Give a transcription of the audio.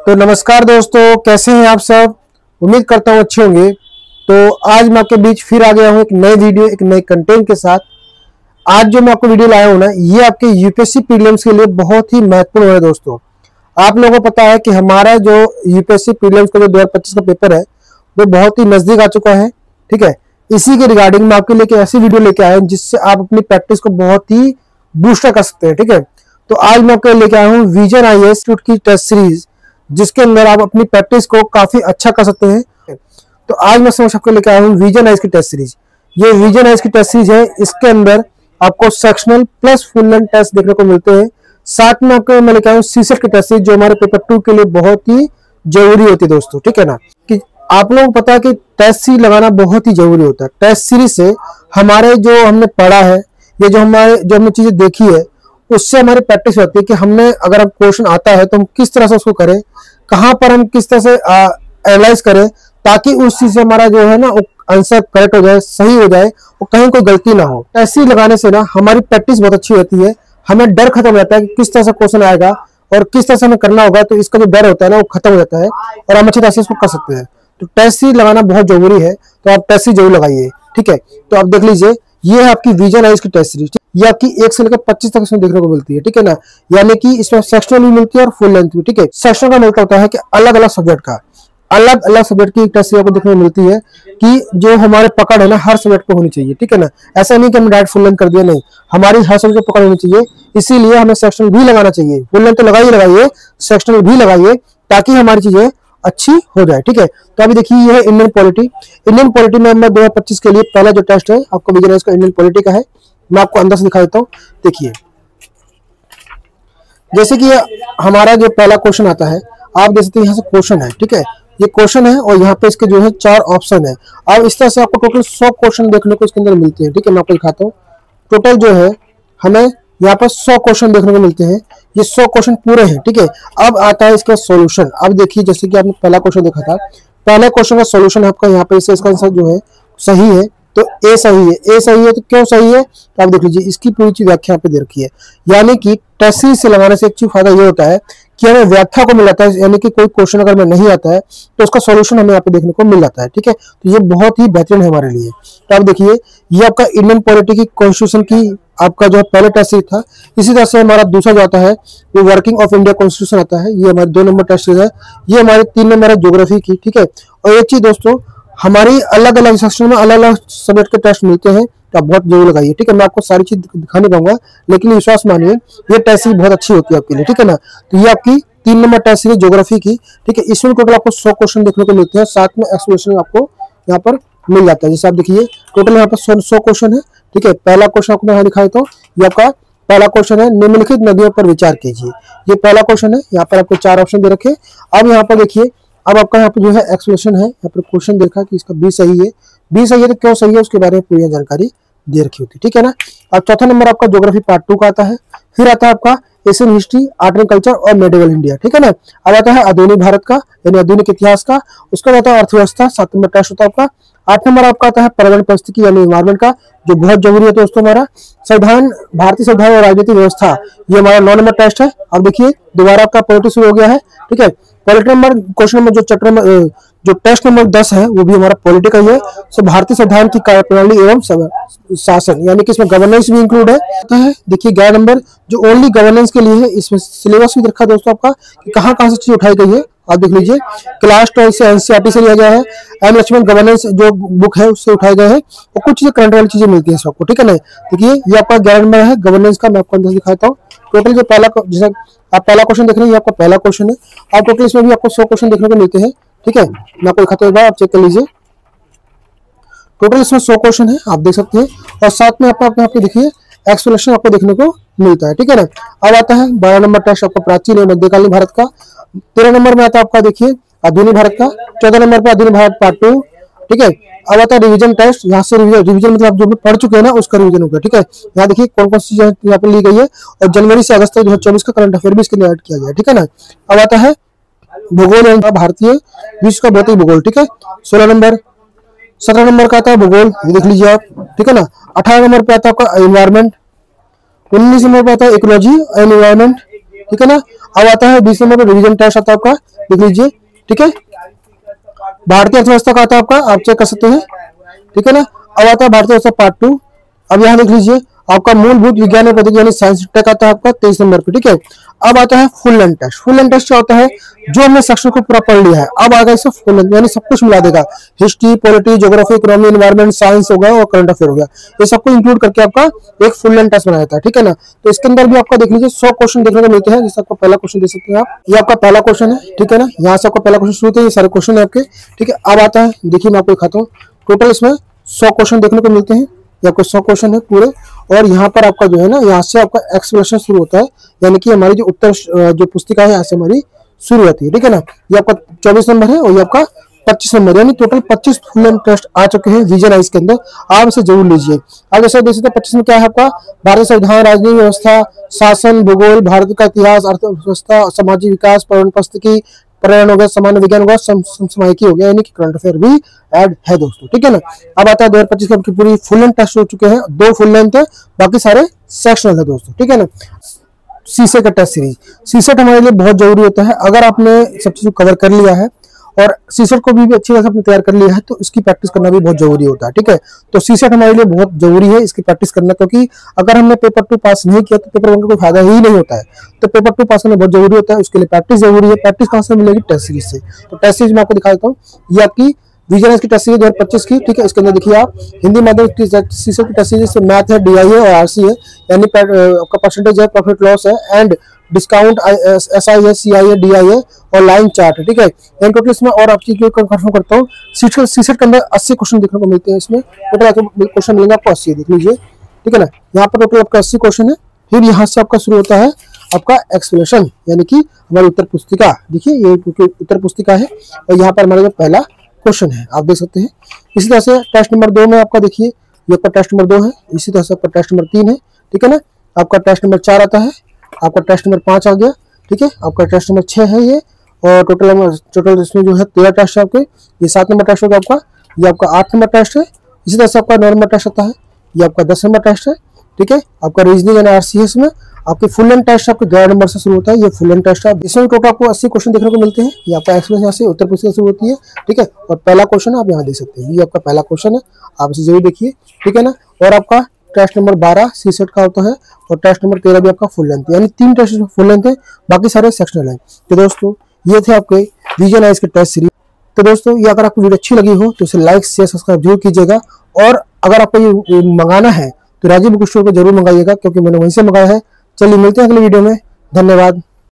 तो नमस्कार दोस्तों, कैसे हैं आप सब। उम्मीद करता हूँ अच्छे होंगे। तो आज मैं आपके बीच फिर आ गया हूँ एक नई वीडियो, एक नए कंटेंट के साथ। आज जो मैं आपको वीडियो लाया हूँ ना, ये आपके यूपीएससी प्रीलिम्स के लिए बहुत ही महत्वपूर्ण है दोस्तों। आप लोगों को पता है कि हमारा जो यूपीएससी प्रीलिम्स का जो 2025 का पेपर है वो बहुत ही नजदीक आ चुका है। ठीक है, इसी के रिगार्डिंग मैं आपके लिए ऐसी वीडियो लेके आया हूँ जिससे आप अपनी प्रैक्टिस को बहुत ही बूस्टर कर सकते हैं। ठीक है, तो आज मैं आपके लेके आया हूँ विजन आईएएस इंस्टीट्यूट की टेस्ट सीरीज, जिसके अंदर आप अपनी प्रैक्टिस को काफी अच्छा कर सकते हैं। तो आज मैं समझ आपको लेकर आया हूँ विजन आईएएस की टेस्ट सीरीज। ये विजन आईएएस की टेस्ट सीरीज है, इसके अंदर आपको sectional plus full length test देखने को मिलते हैं। साथ में आपको मैं लेकर आया हूँ सीसेट की टेस्ट सीरीज, जो हमारे पेपर 2 के लिए बहुत ही जरूरी होती है दोस्तों। ठीक है ना, कि आप लोगों को पता है कि टेस्ट सीरीज लगाना बहुत ही जरूरी होता है। टेस्ट सीरीज से हमारे जो हमने पढ़ा है या जो हमने चीजें देखी है उससे हमारी प्रैक्टिस होती है कि हमने अगर हम क्वेश्चन आता है तो हम किस तरह से उसको करें, कहां पर हम किस तरह से एनालाइज करें, ताकि उस चीज से हमारा जो है ना आंसर करेक्ट हो जाए, सही हो जाए और कहीं कोई गलती ना हो। ऐसे लगाने से ना हमारी प्रैक्टिस बहुत अच्छी होती है, हमें डर खत्म हो जाता है कि किस तरह से क्वेश्चन आएगा और किस तरह से हमें करना होगा। तो इसका जो डर होता है ना वो खत्म हो जाता है और हम अच्छी तरह से इसको कर सकते हैं। तो टेस्ट सीरीज लगाना बहुत जरूरी है, तो आप टेस्ट सीरीज जरूर लगाइए। ठीक है, तो आप देख लीजिए, ये है आपकी विजन आईएएस की टेस्ट सीरीज। ये आपकी 1 से लेकर 25 तक इसमें देखने को मिलती है। ठीक है ना, यानी कि इसमें सेक्शनल भी मिलती है और फुल लेंथ भी। ठीक है, सेक्शन का मतलब होता है कि अलग अलग सब्जेक्ट का अलग अलग सब्जेक्ट की टेस्ट सीरीज आपको देखने को मिलती है कि जो हमारे पकड़ है ना हर सब्जेक्ट को होनी चाहिए। ठीक है ना, ऐसा नहीं कि हमने डायरेक्ट फुल लेंथ कर दिया, नहीं, हमारी हर सब्जेक्ट को पकड़ होनी चाहिए। इसीलिए हमें सेक्शनल भी लगाना चाहिए। फुल लेंथ तो लगाइए, सेक्शनल भी लगाइए, ताकि हमारी चीजें अच्छी हो जाए। ठीक है, तो अभी देखिए ये है इंडियन पॉलिटी। इंडियन पॉलिटी में 2025 के लिए पहला जो टेस्ट है आपको विजन आईएएस का इंडियन पॉलिटी का है। मैं आपको अंदर से दिखा देता हूँ। देखिए, जैसे कि हमारा जो पहला क्वेश्चन आता है, आप देख सकते हैं यहाँ से क्वेश्चन है। ठीक है, ये क्वेश्चन है और यहाँ पे इसके जो है 4 ऑप्शन है। अब इस तरह से आपको टोटल 100 क्वेश्चन देखने को इसके अंदर मिलते हैं। ठीक है, मैं आपको दिखाता हूँ। टोटल जो है हमें यहाँ पर 100 क्वेश्चन देखने को मिलते हैं। ये 100 क्वेश्चन पूरे हैं। ठीक है, अब आता है इसका सॉल्यूशन। अब देखिए, जैसे कि आपने पहला क्वेश्चन देखा था, पहले क्वेश्चन का सॉल्यूशन आपका यहाँ पे, इसका आंसर जो है सही है, तो ए सही है। ए सही है तो क्यों सही है, तो आप देख लीजिए, इसकी पूरी चीज व्याख्या यहाँ पे दे रखी है। यानी कि टेस्ट सीरीज से लगाने से एक चीज फायदा ये होता है कि हमें व्याख्या को मिल जाता है, यानी कि कोई क्वेश्चन अगर हमें नहीं आता है तो उसका सॉल्यूशन हमें यहाँ पे देखने को मिल जाता है। ठीक है, तो ये बहुत ही बेहतरीन है हमारे लिए। तो आप देखिए, ये आपका इंडियन पॉलिटी की कॉन्स्टिट्यूशन की आपका जो पहले टेस्ट सीरीज था। इसी तरह से हमारा दूसरा जो आता है वो वर्किंग ऑफ इंडिया कॉन्स्टिट्यूशन आता है। ये हमारे 2 नंबर टेस्ट सीरीज है। ये हमारे 3 नंबर है ज्योग्राफी की। ठीक है, और एक चीज दोस्तों, हमारी अलग अलग सेक्शन में अलग अलग सब्जेक्ट के टेस्ट मिलते हैं, तो आप बहुत जरूर लगाइए। ठीक है, मैं आपको सारी चीज दिखा नहीं पाऊंगा, लेकिन विश्वास मानिए ये टेस्ट सीरीज बहुत अच्छी होती है आपके लिए। ठीक है ना, तो ये आपकी 3 नंबर टेस्ट सीरीज ज्योग्राफी की। ठीक है, इसमें टोटल आपको 100 क्वेश्चन देखने को मिलते हैं, साथ में एक्सप्लेनेशन आपको यहाँ पर मिल जाता है। जैसे आप देखिए, टोटल यहाँ पर 100 क्वेश्चन है। ठीक है, पहला क्वेश्चन आपको यहाँ दिखाया, तो ये आपका पहला क्वेश्चन है, निम्नलिखित नदियों पर विचार कीजिए। ये पहला क्वेश्चन है। यहाँ पर आपको 4 ऑप्शन दे रखे। अब यहाँ पर देखिए, अब आपका यहाँ पे जो है एक्सप्लेनेशन है। यहाँ पर क्वेश्चन देखा कि इसका बी सही है। बी सही है तो क्यों सही है उसके बारे में पूरी जानकारी दे रखी होती है। ठीक है ना। अब चौथा नंबर आपका ज्योग्राफी पार्ट 2 का आता है। फिर आता है आपका Asian history, art and culture और मेडिवल इंडिया। ठीक है ना। अब आता है आधुनिक भारत का, यानी आधुनिक इतिहास का। उसका आता है अर्थव्यवस्था, 7 नंबर टेस्ट होता है आपका। 8 नंबर आपका आता है पर्यावरण परिस्थिति यानी इन्वायरमेंट का, जो बहुत जरूरी है दोस्तों हमारा। संविधान, भारतीय संविधान और राजनीतिक व्यवस्था, ये हमारा 9 नंबर टेस्ट है। अब देखिए, दोबारा आपका पॉलिटी शुरू हो गया है। ठीक है, पॉलिटी नंबर क्वेश्चन नंबर जो चैप्टर नंबर जो टेस्ट नंबर 10 है वो भी हमारा पॉलिटी का ही है। सो भारतीय संविधान की कार्यप्रणाली एवं शासन, यानी कि इसमें गवर्नेंस भी इंक्लूड है। देखिए 11 नंबर जो ओनली गवर्नेंस के लिए है, इसमें सिलेबस भी रखा दोस्तों आपका कि कहाँ कहाँ से चीज उठाई गई है। आप देख लीजिए, क्लास 12 से एनसीईआरटी से लिया गया है। एम लक्ष्मण गवर्नेंस जो बुक है उससे उठाए गए हैं, और कुछ चीजें करंट वाली चीजें मिलती है सबको। ठीक है ना। देखिए, ये आपका 11 नंबर है गवर्नेंस का। मैं आपको अंदर दिखाता हूँ। टोटल जो पहला, जैसे आप पहला क्वेश्चन देख रहे हैं, ये आपका पहला क्वेश्चन है। और टोटल इसमें भी आपको 100 क्वेश्चन देखने को मिलते हैं। ठीक है, मैं आपको दिखाता हूँ, आप चेक कर लीजिए। टोटल इसमें 100 क्वेश्चन है, आप देख सकते हैं। और साथ में आपको देखिए एक्सप्लेनेशन आपको देखने को मिलता है। ठीक है ना। अब आता है 12 नंबर टेस्ट आपका प्राचीन एवं मध्यकालीन भारत का। 13 नंबर में आता है आपका देखिए आधुनिक भारत का। 14 नंबर पर आधुनिक भारत पार्ट 2। ठीक है, अब आता है रिवीजन टेस्ट। यहाँ से रिवीजन मतलब आप जो भी पढ़ चुके हैं ना उसका रिवीजन होगा। ठीक है, यहाँ देखिए कौन कौन सी चीजें यहाँ पर ली गई है, और जनवरी से अगस्त तक 2024 का करंट अफेयर भी इसके अंदर ऐड किया गया। ठीक है ना। अब आता है भूगोल एवं भारतीय विश्व का भौतिक भूगोल। ठीक है, 16 नंबर। 17 नंबर का आता है भूगोल, ये देख लीजिए आप। ठीक है ना। 18 नंबर पे आता है आपका एनवायरमेंट। 19 नंबर पे आता है इकोलॉजी एंड एनवायरमेंट। ठीक है ना। अब आता है 20 नंबर पर रिवीजन टेस्ट आता है आपका, देख लीजिए, ठीक है। भारतीय अर्थव्यवस्था का आता है आपका, आप चेक कर सकते हैं, ठीक है ना। अब आता है भारतीय अर्थव्यवस्था पार्ट 2। अब यहाँ देख लीजिए आपका मूलभूत विज्ञान और प्रौद्योगिकी यानी साइंस टेक आता है आपका 23 नंबर पे, ठीक है। अब आता है full length test. Full length test क्या होता है, जो हमने सेक्शन को पूरा पढ़ लिया है अब आगे इससे फुल लेंथ यानी सब कुछ मिला देगा, history, polity, geography, economy, environment, science हो गया और करंट अफेयर हो गया, ये सबको इंक्लूड करके आपका एक फुल लेंथ टेस्ट बनाया था, ठीक है ना। तो इसके अंदर भी आपका देख लीजिए 100 क्वेश्चन देखने को मिलते हैं। जैसे आपका पहला क्वेश्चन देख सकते हैं आप, ये आपका पहला क्वेश्चन है, ठीक है ना। यहाँ से आपका पहला क्वेश्चन शुरू होता है, ये सारे क्वेश्चन है आपके, ठीक है। अब आता है, देखिए मैं आपको दिखाता हूँ, टोटल इसमें 100 क्वेश्चन देखने को मिलते हैं, ये आपको 100 क्वेश्चन है पूरे। और यहाँ पर आपका जो है ना, यहाँ से आपका एक्सप्लेनेशन शुरू होता है, यानी कि हमारी जो उत्तर जो पुस्तिका है यहाँ से हमारी शुरू होती है, ठीक है ना। ये आपका 24 नंबर है और ये आपका 25 नंबर, यानी टोटल 25 फुल लेंथ टेस्ट आ चुके हैं विजन आइज के अंदर, आप इसे जरूर लीजिए। अब जैसे देख सकते हैं 25 में क्या है आपका, भारतीय संविधान, राजनीतिक व्यवस्था, शासन, भूगोल, भारत का इतिहास, अर्थव्यवस्था, सामाजिक विकास, पर्यावरण परिस्थिति, पर्यावरण हो गया, सामान्य विज्ञान हो गया, समसामयिकी हो गया, यानी कि करंट अफेयर भी ऐड है दोस्तों, ठीक है ना। अब आता है 2025 की आपकी पूरी फुल लेंथ टेस्ट हो चुके हैं, 2 फुल लेंथ है, बाकी सारे सेक्शनल है दोस्तों, ठीक है ना। सीसेट का टेस्ट सीरीज, सीसेट हमारे लिए बहुत जरूरी होता है। अगर आपने सब चीज कवर कर लिया है और सीसेट को भी अच्छी तरह से आपने तैयार कर लिया है तो इसकी प्रैक्टिस करना भी बहुत जरूरी होता है, ठीक है। तो सीसेट हमारे लिए बहुत जरूरी है इसकी प्रैक्टिस करना, क्योंकि अगर हमने पेपर 2 पास नहीं किया तो पेपर 1 का कोई फायदा ही नहीं होता है। तो पेपर 2 पास करना बहुत जरूरी होता है, उसके लिए प्रैक्टिस जरूरी है। प्रैक्टिस कहाँ से मिलेगी, टेस्ट सीरीज से। तो टेस्ट सीरीज मैं आपको दिखा देता हूँ, ये आपकी विजन की टेस्ट सीरीज 2025 की, ठीक है। इसके अंदर देखिए आप हिंदी माध्यमिक सीसेट की टेस्ट सीरीज, मैथ है, डीआई है और आरसी है, यानी आपका परसेंटेज है, प्रॉफिट लॉस है एंड डिस्काउंट, एसआई है, सीआई है, डीआई है और लाइन चार्ट है, ठीक है। इन टोटल इसमें और आपकी कंफर्म करता हूँ, सीसेट के अंदर 80 क्वेश्चन देखने को मिलते हैं। इसमें टोटल क्वेश्चन मिलेंगे आपको 80, देख लीजिए, ठीक है ना। यहाँ पर टोटल आपका 80 क्वेश्चन है। फिर यहाँ से आपका शुरू होता है आपका एक्सप्लेनेशन, यानी कि हमारी उत्तर पुस्तिका, देखिए ये उत्तर पुस्तिका है और यहाँ पर हमारा जो पहला क्वेश्चन है आप देख सकते हैं। इसी तरह से टेस्ट नंबर 2 में आपका देखिए ये आपका टेस्ट नंबर 2 है, इसी तरह से आपका टेस्ट नंबर 3 है, ठीक है ना। आपका टेस्ट नंबर 4 आता है, आपका टेस्ट नंबर 5 आ गया, ठीक है। आपका टेस्ट नंबर 6 है ये, और टोटल इसमें जो है 13 टेस्ट है आपके। ये 7 नंबर टेस्ट होगा आपका, ये आपका 8 नंबर टेस्ट है। इसी तरह से आपका 9 नंबर टेस्ट आता है, ये आपका 10 नंबर टेस्ट है, ठीक है। आपका रीजनिंग एंड आरसीएस में आपके फुल लेंथ टेस्ट आपके 11 नंबर से शुरू होता है, ये फुल लेंथ टेस्ट है। इसमें टोटल आपको 80 क्वेश्चन देखने को मिलते हैं। ये आपका एक्सप्लेनेशन यहाँ से उत्तर पुस्तिका शुरू होती है, ठीक है। और पहला क्वेश्चन आप यहाँ देख सकते हैं, ये आपका पहला क्वेश्चन है, आप इसे जरूर देखिए, ठीक है ना। और आपका टेस्ट नंबर 12 सीसेट का होता है और टेस्ट नंबर 13 भी आपका फुल लेंथ, यानी 3 टेस्ट फुल लेंथ है, बाकी सारे सेक्शनल है। तो दोस्तों ये थे आपके विजन आइज के टेस्ट सीरीज। तो दोस्तों ये अगर आपको वीडियो अच्छी लगी हो तो इसे लाइक शेयर सब्सक्राइब जरूर कीजिएगा, और अगर आपको ये मंगाना है तो राजीव बुक स्टोर पर जरूर मंगाइएगा, क्योंकि मैंने वहीं से मंगाया है। चलिए मिलते हैं अगले वीडियो में, धन्यवाद।